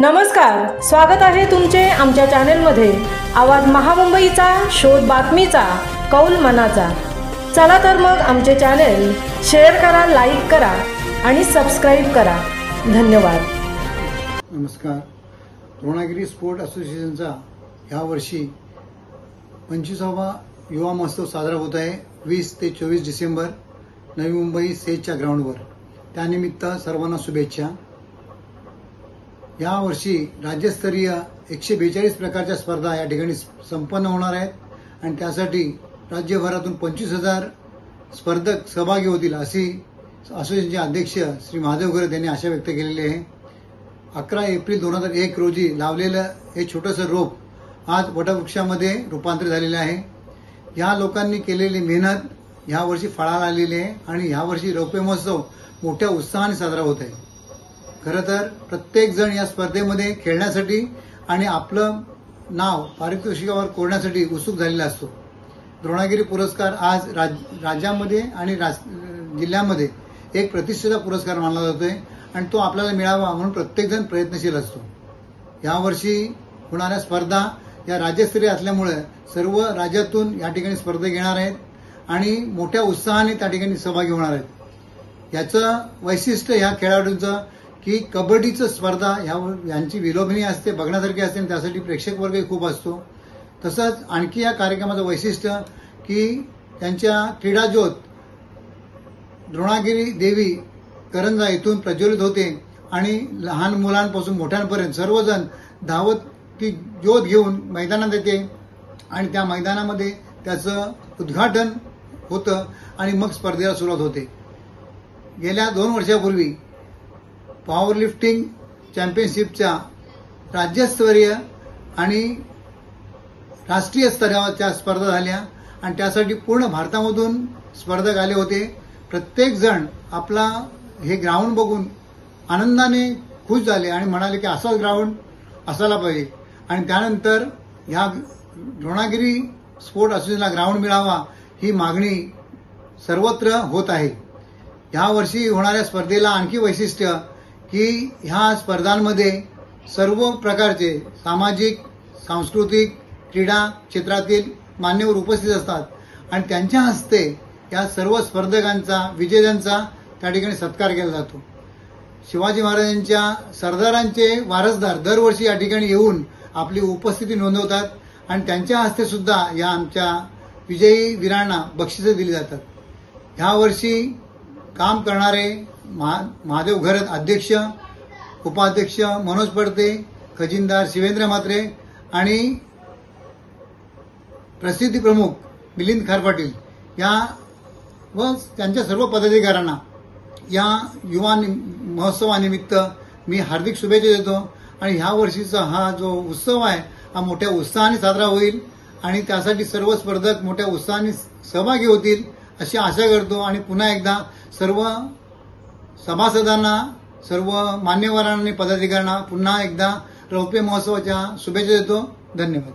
नमस्कार, स्वागत आहे तुमचे आमच्या चॅनेलमध्ये। आवाज महामुंबईचा, शोध बातमीचा, कौल मनाचा। चला तर मग आमचे चॅनेल शेअर करा, लाईक करा आणि सबस्क्राइब करा। धन्यवाद। नमस्कार। द्रोणागिरी स्पोर्ट असोसिएशनचा या वर्षी 25वा युवा महोत्सव साजरा होत आहे 20 ते 24 डिसेंबर नवी मुंबई सेजच्या ग्राउंडवर। त्यानिमित्त सर्वांना शुभेच्छा। या वर्षी राज्यस्तरीय 142 प्रकारच्या स्पर्धा या ठिकाणी संपन्न होणार आहेत आणि त्यासाठी राज्यभरातून 25,000 स्पर्धक सहभागी होतील अशी असोसिएशनचे अध्यक्ष श्री महादेव घरत यांनी आशा व्यक्त केलेली आहे। 11 एप्रिल 2001 रोजी लावलेलं हे छोटंसं रोप आज वटवृक्षामध्ये रूपांतरित झालेलं आहे। या लोकांनी केलेली मेहनत या वर्षी फळाला आलेली आहे आणि या वर्षी रौप्य महोत्सव मोठ्या उत्साहाने साजरा होत आहे। खरं तर प्रत्येक जण या स्पर्धेमध्ये खेळण्यासाठी आणि आपलं नाव पारितोषिकावर कोरण्यासाठी उत्सुक झालेला असतो। द्रोणागिरी पुरस्कार आज राज्यामध्ये आणि जिल्ह्यामध्ये एक प्रतिष्ठेचा पुरस्कार मानला जातोय आणि तो आपल्याला मिळावा म्हणून प्रत्येक जण प्रयत्नशील असतो। यावर्षी होणाऱ्या स्पर्धा या राज्यस्तरीय असल्यामुळे सर्व राज्यातून या ठिकाणी स्पर्धा घेणार आहेत आणि मोठ्या उत्साहाने त्या ठिकाणी सहभागी होणार आहेत। याचं वैशिष्ट्य या खेळाडूंचं की कबड्डीचं स्पर्धा यांची विलोभनीय असते, बघण्यासारखी असते आणि त्यासाठी प्रेक्षक वर्गही खूप असतो। तसंच आणखी या कार्यक्रमाचं वैशिष्ट्य की त्यांच्या क्रीडा ज्योत द्रोणागिरी देवी करंजा इथून प्रज्वलित होते आणि लहान मुलांपासून मोठ्यांपर्यंत सर्वजण धावत ती ज्योत घेऊन मैदानात येते आणि त्या मैदानामध्ये त्याचं उद्घाटन होतं आणि मग स्पर्धेला सुरुवात होते। गेल्या 2 वर्षापूर्वी पॉवर लिफ्टिंग चॅम्पियनशिपच्या राज्यस्तरीय आणि राष्ट्रीय स्तरावरच्या स्पर्धा झाल्या आणि त्यासाठी पूर्ण भारतामधून स्पर्धक आले होते। प्रत्येक जण आपला हे ग्राउंड बघून आनंदाने खुश झाले आणि म्हणाले की असाच ग्राउंड असायला पाहिजे आणि त्यानंतर या द्रोणागिरी स्पोर्ट असोसिएशनला ग्राउंड मिळावा ही मागणी सर्वत्र होत आहे। या वर्षी होणाऱ्या स्पर्धेला आणखी वैशिष्ट्य की ह्या स्पर्धांमध्ये सर्व प्रकारचे सामाजिक, सांस्कृतिक, क्रीडा क्षेत्रातील मान्यवर उपस्थित असतात आणि त्यांच्या हस्ते या सर्व स्पर्धकांचा, विजेत्यांचा त्या ठिकाणी सत्कार केला जातो। शिवाजी महाराजांच्या सरदारांचे वारसदार दरवर्षी या ठिकाणी येऊन आपली उपस्थिती नोंदवतात आणि त्यांच्या हस्ते सुद्धा या आमच्या विजयी वीरांना बक्षिसे दिली जातात। ह्या वर्षी काम करणारे महादेव घरत अध्यक्ष, उपाध्यक्ष मनोज पडते, खजिनदार शिवेंद्र म्हात्रे आणि प्रसिद्धी प्रमुख मिलिंद खार पाटील या व त्यांच्या सर्व पदाधिकाऱ्यांना या युवा महोत्सवानिमित्त मी हार्दिक शुभेच्छा देतो आणि ह्या वर्षीचा हा जो उत्सव आहे हा मोठ्या उत्साहाने साजरा होईल आणि त्यासाठी सर्व स्पर्धक मोठ्या उत्साहाने सहभागी होतील अशी आशा करतो आणि पुन्हा एकदा सर्व सभासदांना, सर्व मान्यवरांनी, पदाधिकाऱ्यांना पुन्हा एकदा रौप्य महोत्सवाच्या शुभेच्छा देतो। धन्यवाद।